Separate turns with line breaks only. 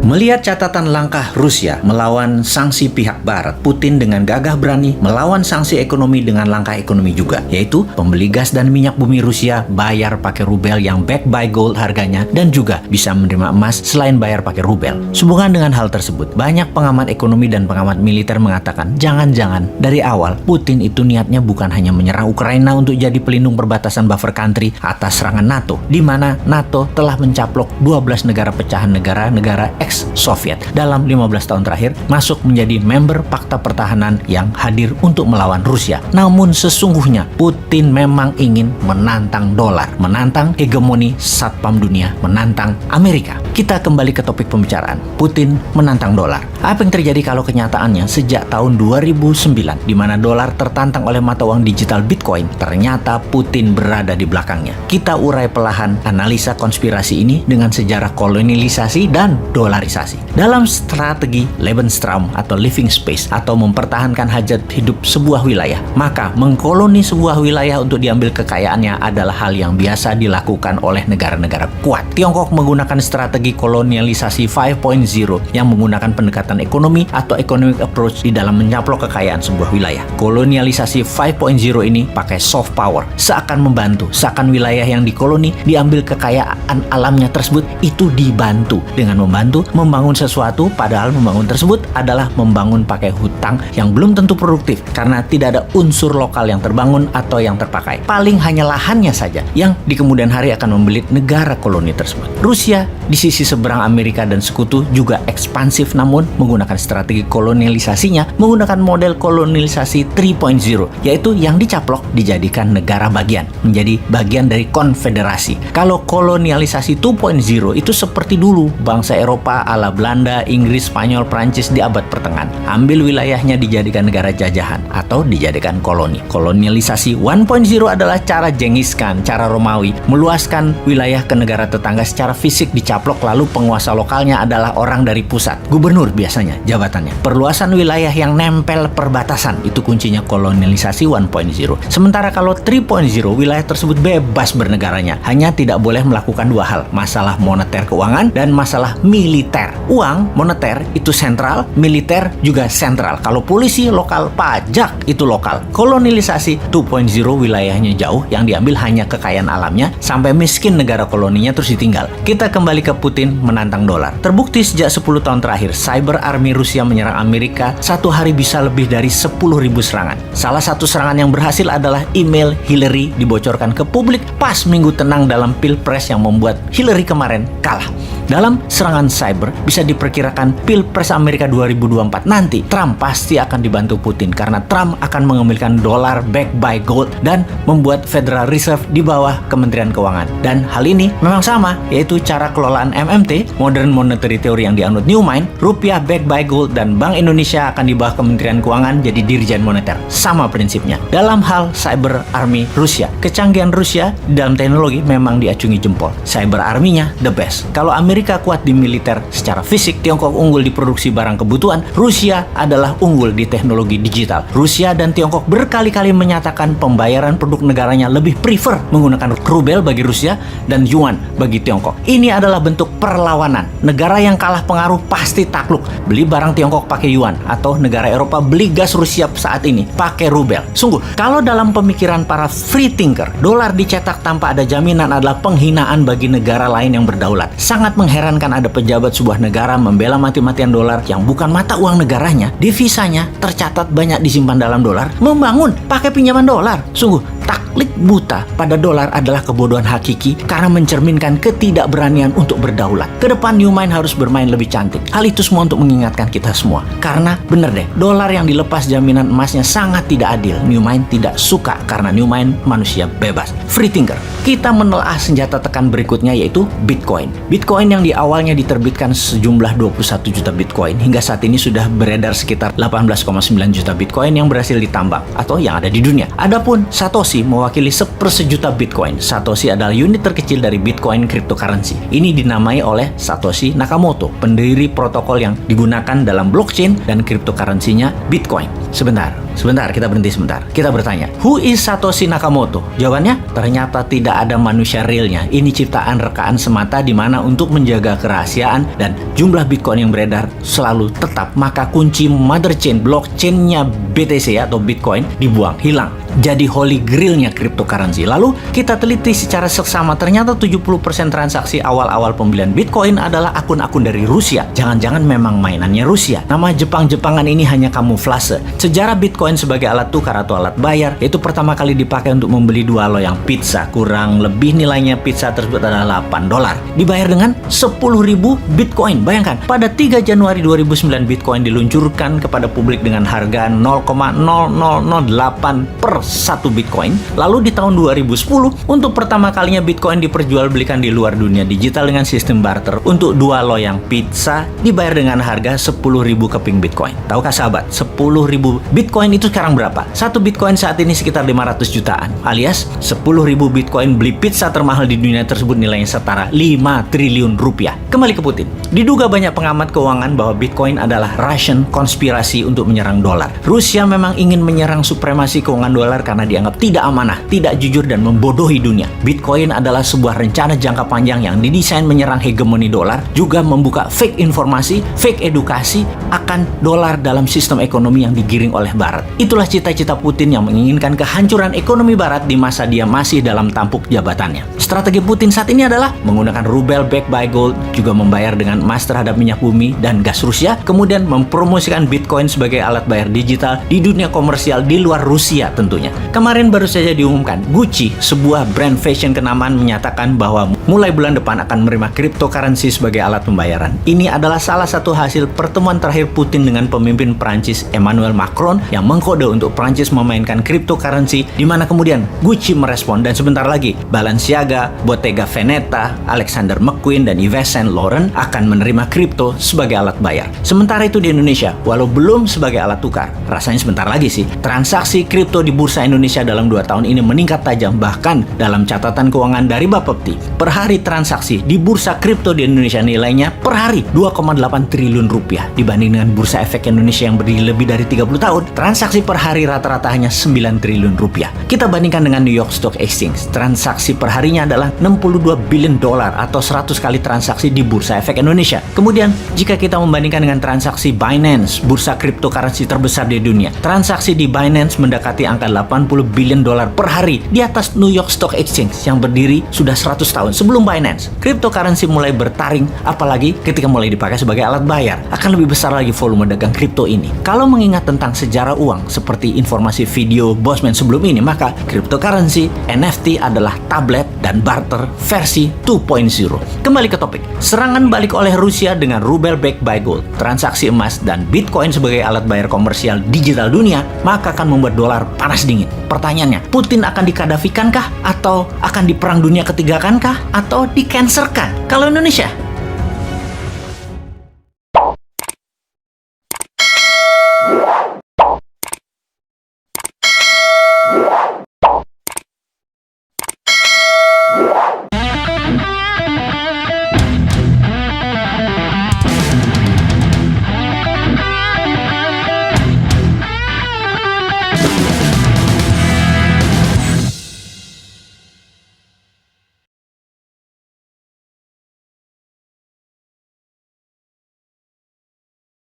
Melihat catatan langkah Rusia melawan sanksi pihak Barat, Putin dengan gagah berani melawan sanksi ekonomi dengan langkah ekonomi juga, yaitu pembeli gas dan minyak bumi Rusia bayar pakai rubel yang backed by gold harganya dan juga bisa menerima emas selain bayar pakai rubel. Sehubungan dengan hal tersebut, banyak pengamat ekonomi dan pengamat militer mengatakan jangan-jangan dari awal Putin itu niatnya bukan hanya menyerang Ukraina untuk jadi pelindung perbatasan buffer country atas serangan NATO, di mana NATO telah mencaplok 12 negara pecahan negara ex-Soviet dalam 15 tahun terakhir masuk menjadi member Pakta Pertahanan yang hadir untuk melawan Rusia. Namun sesungguhnya Putin memang ingin menantang dolar, menantang hegemoni satpam dunia, menantang Amerika. Kita kembali ke topik pembicaraan. Putin menantang dolar. Apa yang terjadi kalau kenyataannya sejak tahun 2009 di mana dolar tertantang oleh mata uang digital Bitcoin, ternyata Putin berada di belakangnya. Kita urai perlahan analisa konspirasi ini dengan sejarah kolonialisasi dan dolarisasi. Dalam strategi Lebensraum atau living space atau mempertahankan hajat hidup sebuah wilayah, maka mengkoloni sebuah wilayah untuk diambil kekayaannya adalah hal yang biasa dilakukan oleh negara-negara kuat. Tiongkok menggunakan strategi kolonialisasi 5.0 yang menggunakan pendekatan ekonomi atau economic approach di dalam menyaplok kekayaan sebuah wilayah. Kolonialisasi 5.0 ini pakai soft power, seakan membantu, seakan wilayah yang dikoloni diambil kekayaan alamnya tersebut itu dibantu dengan membantu membangun sesuatu, padahal membangun tersebut adalah membangun pakai hutang yang belum tentu produktif karena tidak ada unsur lokal yang terbangun atau yang terpakai. Paling hanya lahannya saja yang di kemudian hari akan membelit negara koloni tersebut. Rusia di sisi seberang Amerika dan sekutu juga ekspansif, namun menggunakan strategi kolonialisasinya menggunakan model kolonialisasi 3.0, yaitu yang dicaplok dijadikan negara bagian, menjadi bagian dari konfederasi. Kalau kolonialisasi 2.0 itu seperti dulu bangsa Eropa ala Belanda, Inggris, Spanyol, Prancis di abad pertengahan. Ambil wilayahnya dijadikan negara jajahan atau dijadikan koloni. Kolonialisasi 1.0 adalah cara Genghis Khan, cara Romawi, meluaskan wilayah ke negara tetangga secara fisik dicaplok, lalu penguasa lokalnya adalah orang dari pusat. Gubernur biasanya jabatannya. Perluasan wilayah yang nempel perbatasan, itu kuncinya kolonialisasi 1.0. Sementara kalau 3.0, wilayah tersebut bebas bernegaranya, hanya tidak boleh melakukan dua hal, masalah moneter keuangan dan masalah militer. Uang moneter itu sentral, militer juga sentral. Kalau polisi lokal, pajak itu lokal. Kolonialisasi 2.0 wilayahnya jauh, yang diambil hanya kekayaan alamnya sampai miskin negara koloninya terus ditinggal. Kita kembali ke Putin menantang dolar. Terbukti sejak 10 tahun terakhir cyber army Rusia menyerang Amerika satu hari bisa lebih dari 10.000 serangan. Salah satu serangan yang berhasil adalah email Hillary dibocorkan ke publik pas minggu tenang dalam Pilpres yang membuat Hillary kemarin kalah. Dalam serangan cyber bisa diperkirakan Pilpres Amerika 2024 nanti Trump pasti akan dibantu Putin karena Trump akan mengambilkan dolar backed by gold dan membuat Federal Reserve di bawah Kementerian Keuangan. Dan hal ini memang sama, yaitu cara kelolaan MMT, Modern Monetary Theory yang dianut Newman, rupiah backed by gold dan Bank Indonesia akan di bawah Kementerian Keuangan jadi Dirjen Moneter. Sama prinsipnya. Dalam hal cyber army Rusia, kecanggihan Rusia di dalam teknologi memang diacungi jempol. Cyber army-nya the best. Kalau Amerika kuat di militer secara fisik, Tiongkok unggul di produksi barang kebutuhan, Rusia adalah unggul di teknologi digital. Rusia dan Tiongkok berkali-kali menyatakan pembayaran produk negaranya lebih prefer menggunakan rubel bagi Rusia dan yuan bagi Tiongkok. Ini adalah bentuk perlawanan. Negara yang kalah pengaruh pasti takluk. Beli barang Tiongkok pakai yuan, atau negara Eropa beli gas Rusia saat ini pakai rubel. Sungguh, kalau dalam pemikiran para free thinker, dolar dicetak tanpa ada jaminan adalah penghinaan bagi negara lain yang berdaulat. Sangat mengherankan ada pejabat sebuah negara membela mati-matian dolar yang bukan mata uang negaranya, devisanya tercatat banyak disimpan dalam dolar, membangun pakai pinjaman dolar. Sungguh, taklik buta pada dolar adalah kebodohan hakiki karena mencerminkan ketidakberanian untuk berdaulat. Kedepan Newman harus bermain lebih cantik. Hal itu semua untuk mengingatkan kita semua. Karena bener deh, dolar yang dilepas jaminan emasnya sangat tidak adil. Newman tidak suka karena Newman manusia bebas. Free thinker. Kita menelaah senjata tekan berikutnya yaitu Bitcoin. Bitcoin yang di awalnya diterbitkan sejumlah 21 juta Bitcoin hingga saat ini sudah beredar sekitar 18,9 juta Bitcoin yang berhasil ditambang atau yang ada di dunia. Adapun Satoshi mewakili 1/1 Bitcoin. Satoshi adalah unit terkecil dari Bitcoin cryptocurrency. Ini dinamai oleh Satoshi Nakamoto, pendiri protokol yang digunakan dalam blockchain dan cryptocurrency-nya Bitcoin. Sebentar, kita berhenti sebentar. Kita bertanya, who is Satoshi Nakamoto? Jawabannya, ternyata tidak ada manusia realnya. Ini ciptaan rekaan semata di mana untuk menjaga kerahasiaan dan jumlah Bitcoin yang beredar selalu tetap, maka kunci mother chain, blockchain-nya BTC atau Bitcoin dibuang, hilang. Jadi holy grail-nya cryptocurrency. Lalu kita teliti secara seksama, ternyata 70% transaksi awal-awal pembelian Bitcoin adalah akun-akun dari Rusia. Jangan-jangan memang mainannya Rusia. Nama Jepang-Jepangan ini hanya kamuflase. Sejarah Bitcoin sebagai alat tukar atau alat bayar itu pertama kali dipakai untuk membeli 2 loyang pizza. Kurang lebih nilainya pizza tersebut adalah $8. Dibayar dengan 10.000 Bitcoin. Bayangkan, pada 3 Januari 2009 Bitcoin diluncurkan kepada publik dengan harga 0,0008 per 1 Bitcoin. Lalu di tahun 2010, untuk pertama kalinya Bitcoin diperjualbelikan di luar dunia digital dengan sistem barter. Untuk 2 loyang pizza dibayar dengan harga 10.000 keping Bitcoin. Tahukah sahabat, 10.000 Bitcoin itu sekarang berapa? 1 Bitcoin saat ini sekitar 500 jutaan. Alias 10.000 Bitcoin beli pizza termahal di dunia tersebut nilainya setara 5 triliun rupiah. Kembali ke Putin. Diduga banyak pengamat keuangan bahwa Bitcoin adalah Russian konspirasi untuk menyerang dolar. Rusia memang ingin menyerang supremasi keuangan dolar karena dianggap tidak amanah, tidak jujur, dan membodohi dunia. Bitcoin adalah sebuah rencana jangka panjang yang didesain menyerang hegemoni dolar, juga membuka fake informasi, fake edukasi akan dolar dalam sistem ekonomi yang digiring oleh Barat. Itulah cita-cita Putin yang menginginkan kehancuran ekonomi Barat di masa dia masih dalam tampuk jabatannya. Strategi Putin saat ini adalah menggunakan rubel backed by gold, juga membayar dengan emas terhadap minyak bumi dan gas Rusia, kemudian mempromosikan Bitcoin sebagai alat bayar digital di dunia komersial di luar Rusia tentunya. Kemarin baru saja diumumkan, Gucci, sebuah brand fashion kenamaan, menyatakan bahwa mulai bulan depan akan menerima cryptocurrency sebagai alat pembayaran. Ini adalah salah satu hasil pertemuan terakhir Putin dengan pemimpin Prancis Emmanuel Macron yang mengkode untuk Prancis memainkan cryptocurrency, di mana kemudian Gucci merespon dan sebentar lagi Balenciaga, Bottega Veneta, Alexander McQueen, dan Yves Saint Laurent akan menerima kripto sebagai alat bayar. Sementara itu di Indonesia, walau belum sebagai alat tukar, rasanya sebentar lagi sih, transaksi kripto di Bursa Indonesia dalam 2 tahun ini meningkat tajam. Bahkan dalam catatan keuangan dari Bapepti, per hari transaksi di bursa kripto di Indonesia nilainya per hari 2,8 triliun rupiah. Dibanding dengan Bursa Efek Indonesia yang berdiri lebih dari 30 tahun, transaksi per hari rata-rata hanya 9 triliun rupiah. Kita bandingkan dengan New York Stock Exchange, transaksi per harinya adalah 62 billion dolar atau 100 kali transaksi di Bursa Efek Indonesia. Kemudian, jika kita membandingkan dengan transaksi Binance, bursa cryptocurrency terbesar di dunia, transaksi di Binance mendekati angka 80 billion dolar per hari, di atas New York Stock Exchange yang berdiri sudah 100 tahun. Sebelum Binance, cryptocurrency mulai bertaring, apalagi ketika mulai dipakai sebagai alat bayar, akan lebih besar lagi volume dagang kripto ini. Kalau mengingat tentang sejarah uang seperti informasi video Bosman sebelum ini, maka cryptocurrency, NFT adalah tablet dan barter versi 2.0. Kembali ke topik. Serangan balik oleh Rusia dengan rubel backed by gold, transaksi emas, dan Bitcoin sebagai alat bayar komersial digital dunia, maka akan membuat dolar panas dingin. Pertanyaannya, Putin akan dikadafikankah? Atau akan di perang dunia ketiga kankah? Atau di-cancerkan? Kalau Indonesia?